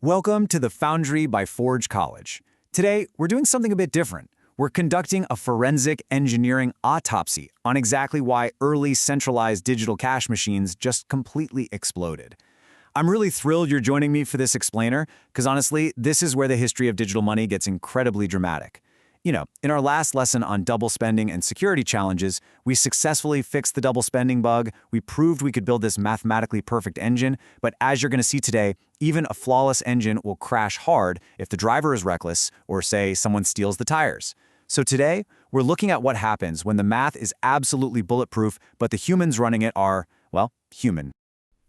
Welcome to the Foundry by Forge College. Today, we're doing something a bit different. We're conducting a forensic engineering autopsy on exactly why early centralized digital cash machines just completely exploded. I'm really thrilled you're joining me for this explainer, because honestly, this is where the history of digital money gets incredibly dramatic. In our last lesson on double spending and security challenges, we successfully fixed the double spending bug, we proved we could build this mathematically perfect engine, but as you're going to see today, even a flawless engine will crash hard if the driver is reckless or, say, someone steals the tires. So today, we're looking at what happens when the math is absolutely bulletproof, but the humans running it are, well, human.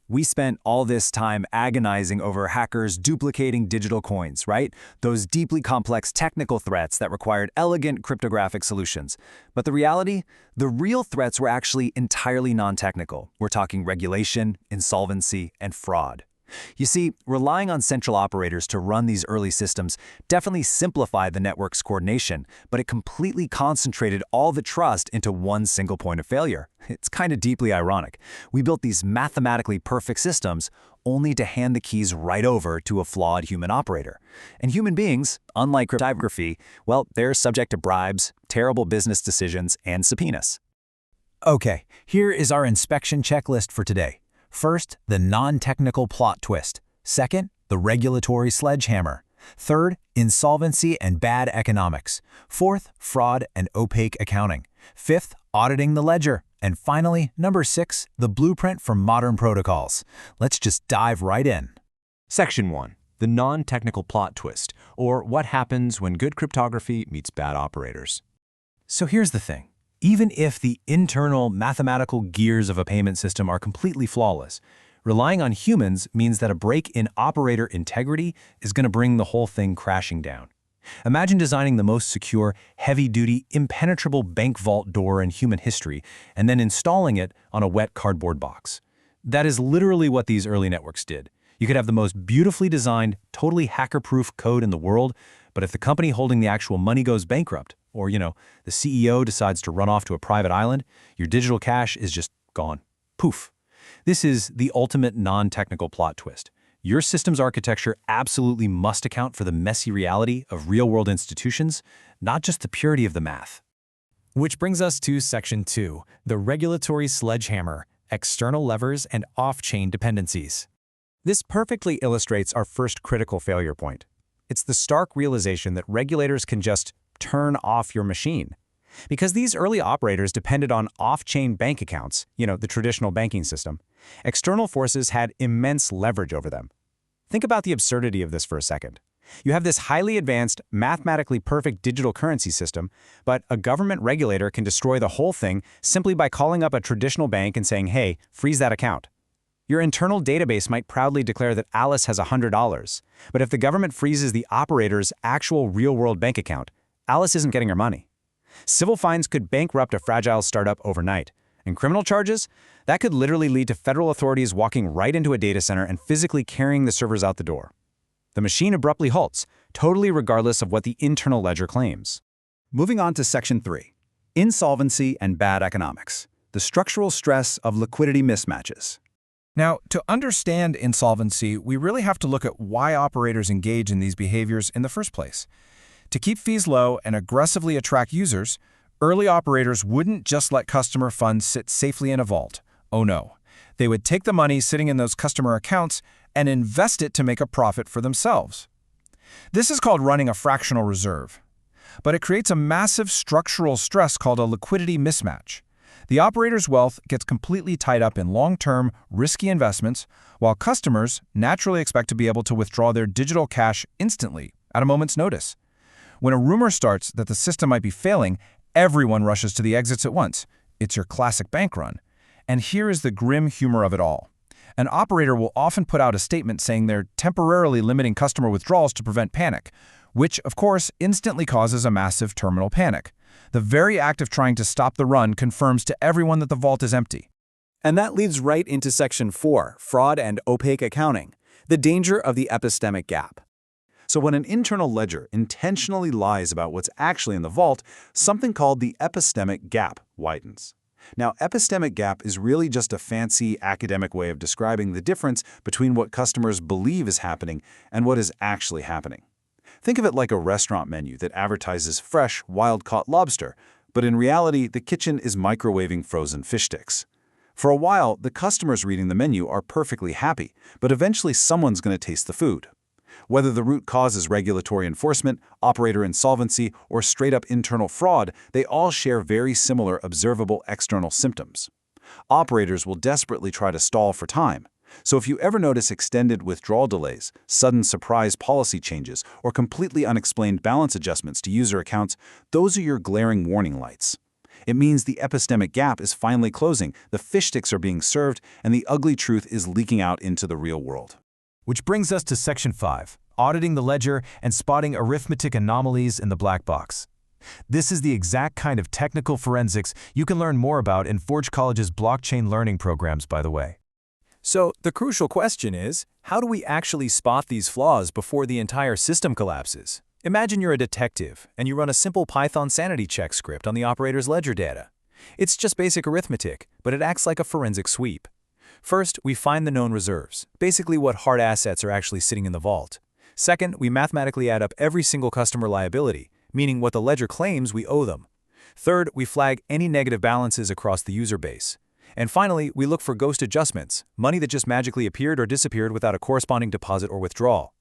We spent all this time agonizing over hackers duplicating digital coins, right? Those deeply complex technical threats that required elegant cryptographic solutions. But the reality? The real threats were actually entirely non-technical. We're talking regulation, insolvency, and fraud. You see, relying on central operators to run these early systems definitely simplified the network's coordination, but it completely concentrated all the trust into one single point of failure. It's kind of deeply ironic. We built these mathematically perfect systems only to hand the keys right over to a flawed human operator. And human beings, unlike cryptography, well, they're subject to bribes, terrible business decisions, and subpoenas. Okay, here is our inspection checklist for today. First, the non-technical plot twist. Second, the regulatory sledgehammer. Third, insolvency and bad economics. Fourth, fraud and opaque accounting. Fifth, auditing the ledger. And finally, number 6, the blueprint for modern protocols. Let's just dive right in. Section 1. The non-technical plot twist, or what happens when good cryptography meets bad operators. So here's the thing. Even if the internal mathematical gears of a payment system are completely flawless, relying on humans means that a break in operator integrity is going to bring the whole thing crashing down. Imagine designing the most secure, heavy-duty, impenetrable bank vault door in human history and then installing it on a wet cardboard box. That is literally what these early networks did. You could have the most beautifully designed, totally hacker-proof code in the world, but if the company holding the actual money goes bankrupt, or, the CEO decides to run off to a private island, your digital cash is just gone. Poof. This is the ultimate non-technical plot twist. Your system's architecture absolutely must account for the messy reality of real-world institutions, not just the purity of the math. Which brings us to Section 2, the regulatory sledgehammer, external levers and off-chain dependencies. This perfectly illustrates our first critical failure point. It's the stark realization that regulators can just turn off your machine. Because these early operators depended on off-chain bank accounts, the traditional banking system, external forces had immense leverage over them. Think about the absurdity of this for a second. You have this highly advanced, mathematically perfect digital currency system, but a government regulator can destroy the whole thing simply by calling up a traditional bank and saying, hey, freeze that account. Your internal database might proudly declare that Alice has $100, but if the government freezes the operator's actual real-world bank account, Alice isn't getting her money. Civil fines could bankrupt a fragile startup overnight. And criminal charges? That could literally lead to federal authorities walking right into a data center and physically carrying the servers out the door. The machine abruptly halts, totally regardless of what the internal ledger claims. Moving on to Section 3. Insolvency and bad economics. The structural stress of liquidity mismatches. Now, to understand insolvency, we really have to look at why operators engage in these behaviors in the first place. To keep fees low and aggressively attract users, early operators wouldn't just let customer funds sit safely in a vault. Oh no. They would take the money sitting in those customer accounts and invest it to make a profit for themselves. This is called running a fractional reserve. But it creates a massive structural stress called a liquidity mismatch. The operator's wealth gets completely tied up in long-term, risky investments, while customers naturally expect to be able to withdraw their digital cash instantly, at a moment's notice. When a rumor starts that the system might be failing, everyone rushes to the exits at once. It's your classic bank run. And here is the grim humor of it all. An operator will often put out a statement saying they're temporarily limiting customer withdrawals to prevent panic, which, of course, instantly causes a massive terminal panic. The very act of trying to stop the run confirms to everyone that the vault is empty. And that leads right into Section 4, fraud and opaque accounting, the danger of the epistemic gap. So when an internal ledger intentionally lies about what's actually in the vault, something called the epistemic gap widens. Now, epistemic gap is really just a fancy academic way of describing the difference between what customers believe is happening and what is actually happening. Think of it like a restaurant menu that advertises fresh, wild-caught lobster, but in reality, the kitchen is microwaving frozen fish sticks. For a while, the customers reading the menu are perfectly happy, but eventually someone's going to taste the food. Whether the root cause is regulatory enforcement, operator insolvency, or straight-up internal fraud, they all share very similar observable external symptoms. Operators will desperately try to stall for time. So if you ever notice extended withdrawal delays, sudden surprise policy changes, or completely unexplained balance adjustments to user accounts, those are your glaring warning lights. It means the epistemic gap is finally closing, the fish sticks are being served, and the ugly truth is leaking out into the real world. Which brings us to Section 5, auditing the ledger and spotting arithmetic anomalies in the black box. This is the exact kind of technical forensics you can learn more about in Forge College's blockchain learning programs, by the way. So the crucial question is, how do we actually spot these flaws before the entire system collapses? Imagine you're a detective and you run a simple Python sanity check script on the operator's ledger data. It's just basic arithmetic, but it acts like a forensic sweep. First, we find the known reserves, basically what hard assets are actually sitting in the vault. Second, we mathematically add up every single customer liability, meaning what the ledger claims we owe them. Third, we flag any negative balances across the user base. And finally, we look for ghost adjustments, money that just magically appeared or disappeared without a corresponding deposit or withdrawal.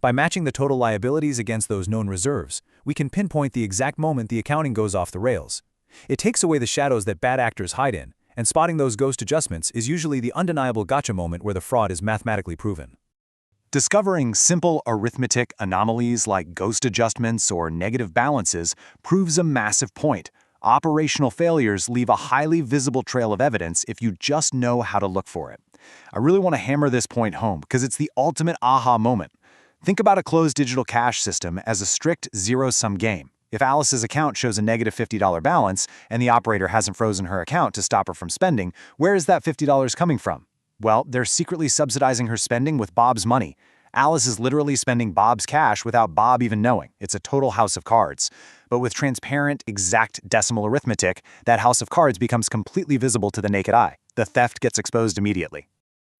By matching the total liabilities against those known reserves, we can pinpoint the exact moment the accounting goes off the rails. It takes away the shadows that bad actors hide in, and spotting those ghost adjustments is usually the undeniable gotcha moment where the fraud is mathematically proven. Discovering simple arithmetic anomalies like ghost adjustments or negative balances proves a massive point. Operational failures leave a highly visible trail of evidence if you just know how to look for it. I really want to hammer this point home because it's the ultimate aha moment. Think about a closed digital cash system as a strict zero-sum game. If Alice's account shows a negative $50 balance and the operator hasn't frozen her account to stop her from spending, where is that $50 coming from? Well, they're secretly subsidizing her spending with Bob's money. Alice is literally spending Bob's cash without Bob even knowing. It's a total house of cards. But with transparent, exact decimal arithmetic, that house of cards becomes completely visible to the naked eye. The theft gets exposed immediately.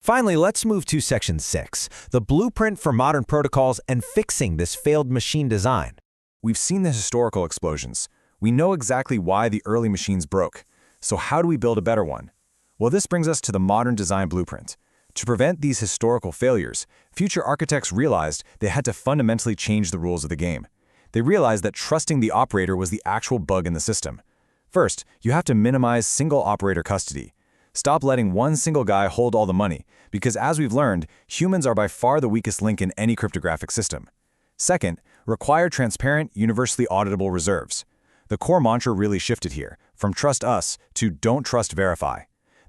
Finally, let's move to Section 6, the blueprint for modern protocols and fixing this failed machine design. We've seen the historical explosions. We know exactly why the early machines broke. So how do we build a better one? Well, this brings us to the modern design blueprint. To prevent these historical failures, future architects realized they had to fundamentally change the rules of the game. They realized that trusting the operator was the actual bug in the system. First, you have to minimize single operator custody. Stop letting one single guy hold all the money, because as we've learned, humans are by far the weakest link in any cryptographic system. Second, require transparent, universally auditable reserves. The core mantra really shifted here, from trust us to don't trust verify.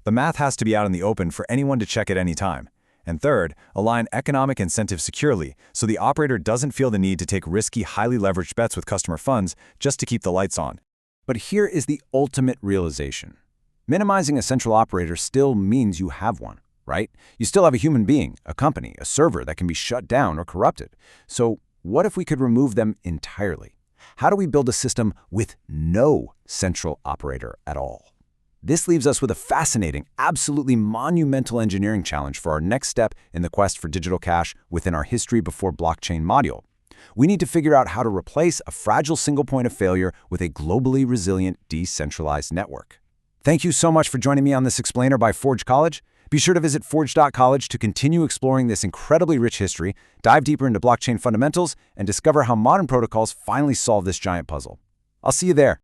The math has to be out in the open for anyone to check at any time. And third, align economic incentives securely so the operator doesn't feel the need to take risky, highly leveraged bets with customer funds just to keep the lights on. But here is the ultimate realization. Minimizing a central operator still means you have one, right? You still have a human being, a company, a server that can be shut down or corrupted. So what if we could remove them entirely? How do we build a system with no central operator at all? This leaves us with a fascinating, absolutely monumental engineering challenge for our next step in the quest for digital cash within our history before blockchain module. We need to figure out how to replace a fragile single point of failure with a globally resilient, decentralized network. Thank you so much for joining me on this explainer by Forge College. Be sure to visit forge.college to continue exploring this incredibly rich history, dive deeper into blockchain fundamentals, and discover how modern protocols finally solve this giant puzzle. I'll see you there.